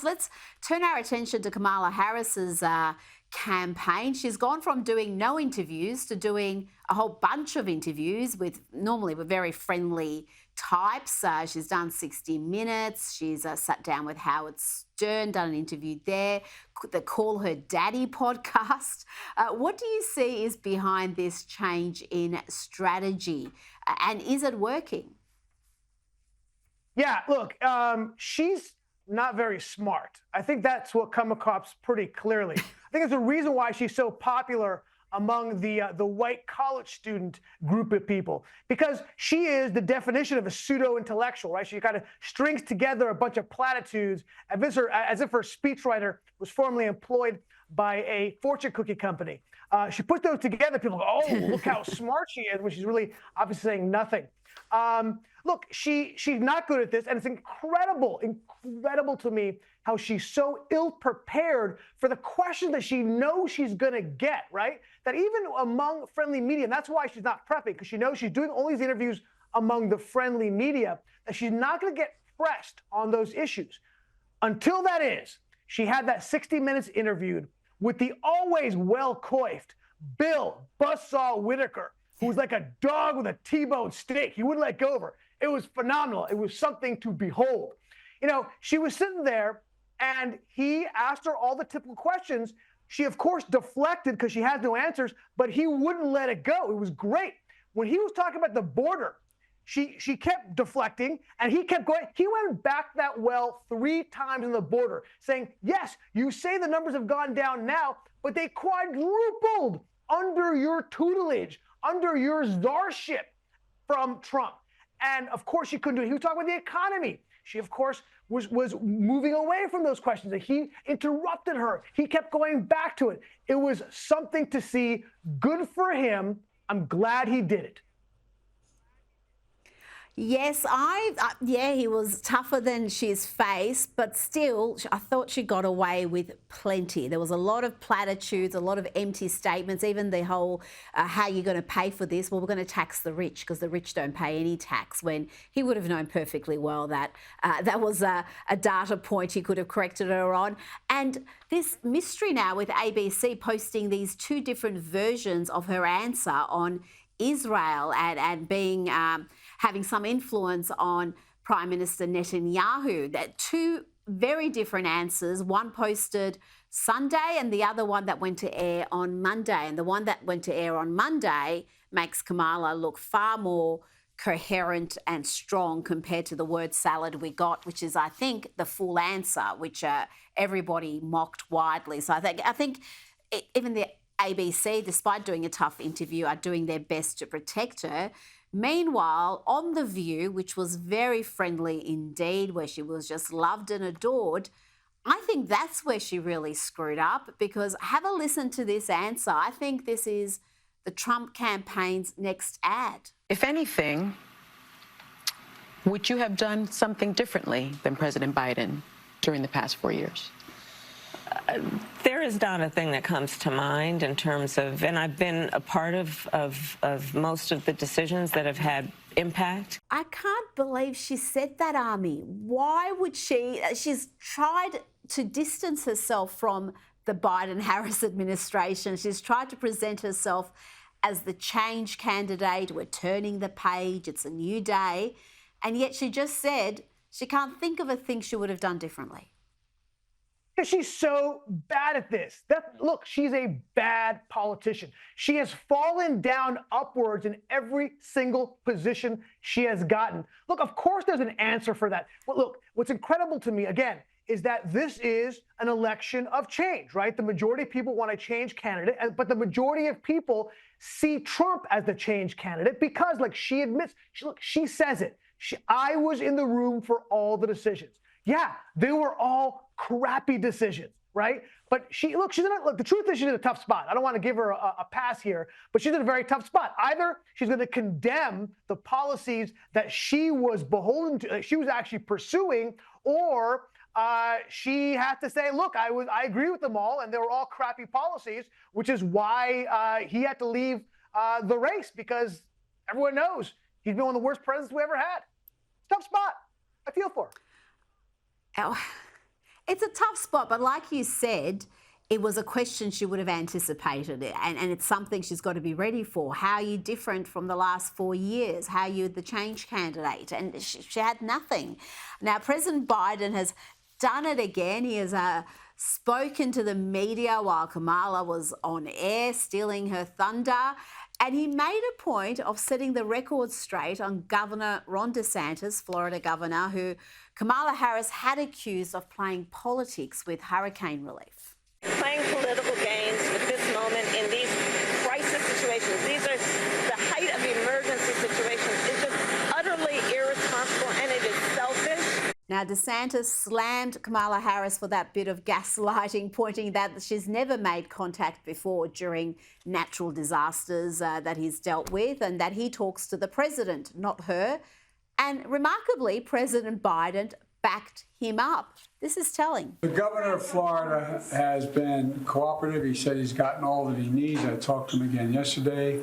Let's turn our attention to Kamala Harris's campaign. She's gone from doing no interviews to doing a whole bunch of interviews with very friendly types. She's done 60 Minutes. She's sat down with Howard Stern, done an interview there. The Call Her Daddy podcast. What do you see is behind this change in strategy, and is it working? Yeah, look, she's not very smart. I think that's what come across pretty clearly. I think it's the reason why she's so popular among the white college student group of people, because she is the definition of a pseudo-intellectual, right? She kind of strings together a bunch of platitudes as if her speechwriter was formerly employed by a fortune cookie company. She put those together, people go, oh, look how smart she is, when she's really obviously saying nothing. Look, she's not good at this, and it's incredible to me how she's so ill-prepared for the question that she knows she's going to get, right? That even among friendly media, and that's why she's not prepping, because she knows she's doing all these interviews among the friendly media, that she's not going to get pressed on those issues. Until that is, she had that 60 Minutes interviewed with the always well-coiffed Bill Buzzsaw Whitaker, who's like a dog with a T-bone steak. He wouldn't let go of her. It was phenomenal. It was something to behold. You know, she was sitting there, and he asked her all the typical questions. She, of course, deflected because she has no answers, but he wouldn't let it go. It was great. When he was talking about the border, she kept deflecting, and he kept going. He went back that well 3 times on the border, saying, yes, you say the numbers have gone down now, but they quadrupled under your tutelage, under your czarship from Trump. And of course she couldn't do it. He was talking about the economy. She, of course, was moving away from those questions. And he interrupted her. He kept going back to it. It was something to see. Good for him. I'm glad he did it. Yes, yeah, he was tougher than she's faced, but still, I thought she got away with plenty. There was a lot of platitudes, a lot of empty statements, even the whole, how are you going to pay for this? Well, we're going to tax the rich because the rich don't pay any tax, when he would have known perfectly well that that was a data point he could have corrected her on. And this mystery now with ABC posting these 2 different versions of her answer on Israel and being having some influence on Prime Minister Netanyahu. That 2 very different answers, one posted Sunday and the other one that went to air on Monday. And the one that went to air on Monday makes Kamala look far more coherent and strong compared to the word salad we got, which is, I think, the full answer, which everybody mocked widely. So I think even the ABC, despite doing a tough interview, are doing their best to protect her. Meanwhile, on The View, which was very friendly indeed, where she was just loved and adored, I think that's where she really screwed up, because have a listen to this answer. I think this is the Trump campaign's next ad. If anything, would you have done something differently than President Biden during the past 4 years? There is not a thing that comes to mind in terms of, and I've been a part of most of the decisions that have had impact. I can't believe she said that, Ami. Why would she? She's tried to distance herself from the Biden-Harris administration. She's tried to present herself as the change candidate. We're turning the page. It's a new day. And yet she just said she can't think of a thing she would have done differently. Because she's so bad at this. Look, she's a bad politician. She has fallen down upwards in every single position she has gotten. Look, of course there's an answer for that. But look, what's incredible to me, again, is that this is an election of change, right? The majority of people want a change candidate, but the majority of people see Trump as the change candidate because, like she admits, she says it. I was in the room for all the decisions. Yeah, they were all crappy decisions, right? But the truth is she's in a tough spot. I don't want to give her a pass here, but she's in a very tough spot. Either she's going to condemn the policies that she was beholden to, she was actually pursuing, or she had to say, look, I agree with them all, and they were all crappy policies, which is why he had to leave the race, because everyone knows he's been one of the worst presidents we ever had. Tough spot. I feel for her. Oh, It's a tough spot, but like you said, it was a question she would have anticipated, and it's something she's got to be ready for. How are you different from the last 4 years? How are you the change candidate? And she had nothing. Now, President Biden has done it again. He has spoken to the media while Kamala was on air, stealing her thunder. And he made a point of setting the record straight on Governor Ron DeSantis, Florida governor, who Kamala Harris had accused of playing politics with hurricane relief. Playing political games with this moment in these crisis situations, these are the height of emergency situations, is just utterly irresponsible, and it is selfish. Now, DeSantis slammed Kamala Harris for that bit of gaslighting, pointing that she's never made contact before during natural disasters that he's dealt with, and that he talks to the president, not her. And remarkably, President Biden backed him up. This is telling. The governor of Florida has been cooperative. He said he's gotten all that he needs. I talked to him again yesterday,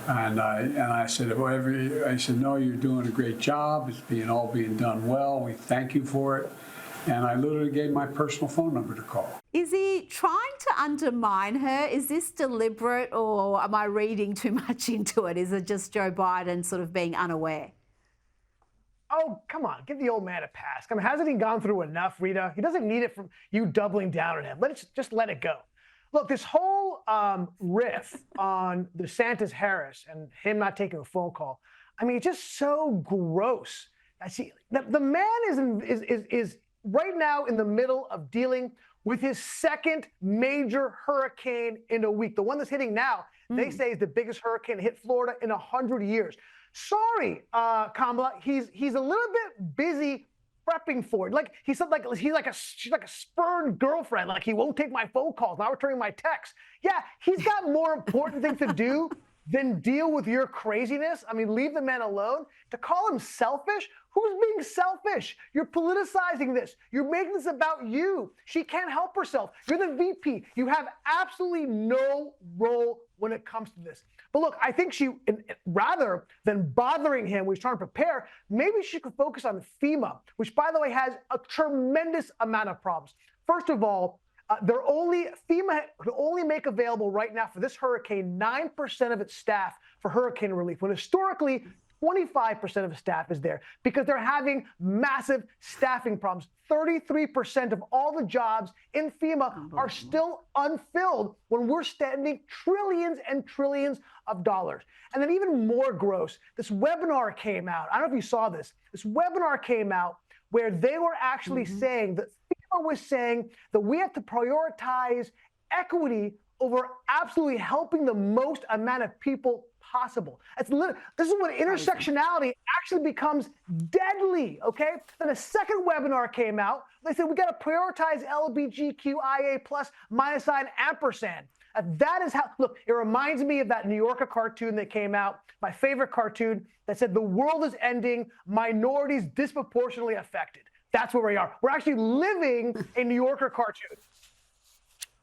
and I said, I said, no, you're doing a great job. It's all being done well. We thank you for it. And I literally gave my personal phone number to call. Is he trying to undermine her? Is this deliberate, or am I reading too much into it? Is it just Joe Biden sort of being unaware? Oh, come on, give the old man a pass. I mean, hasn't he gone through enough, Rita? He doesn't need it from you doubling down on him. Just let it go. Look, this whole riff on DeSantis Harris and him not taking a phone call, I mean, it's just so gross. I see the man is right now in the middle of dealing with his second major hurricane in a week. The one that's hitting now, they say, is the biggest hurricane to hit Florida in 100 years. Sorry, Kamala, he's a little bit busy prepping for it. Like he said, she's like a spurned girlfriend. Like he won't take my phone calls, not returning my texts. Yeah, he's got more important things to do than deal with your craziness. I mean, leave the man alone. To call him selfish? Who's being selfish? You're politicizing this. You're making this about you. She can't help herself. You're the VP. You have absolutely no role when it comes to this. But look, I think she, rather than bothering him when he's trying to prepare, maybe she could focus on FEMA, which, by the way, has a tremendous amount of problems. First of all, FEMA could only make available right now for this hurricane 9% of its staff for hurricane relief, when historically 25% of the staff is there because they're having massive staffing problems. 33% of all the jobs in FEMA are still unfilled when we're spending trillions and trillions of dollars. And then even more gross, this webinar came out. I don't know if you saw this. This webinar came out where they were actually saying that FEMA was saying that we have to prioritize equity over absolutely helping the most amount of people possible. This is when intersectionality actually becomes deadly, okay? Then a second webinar came out. They said we got to prioritize LGBTQIA plus -ampersand. That is how, look, it reminds me of that New Yorker cartoon that came out, my favorite cartoon, that said the world is ending, minorities disproportionately affected. That's where we are. We're actually living a New Yorker cartoon.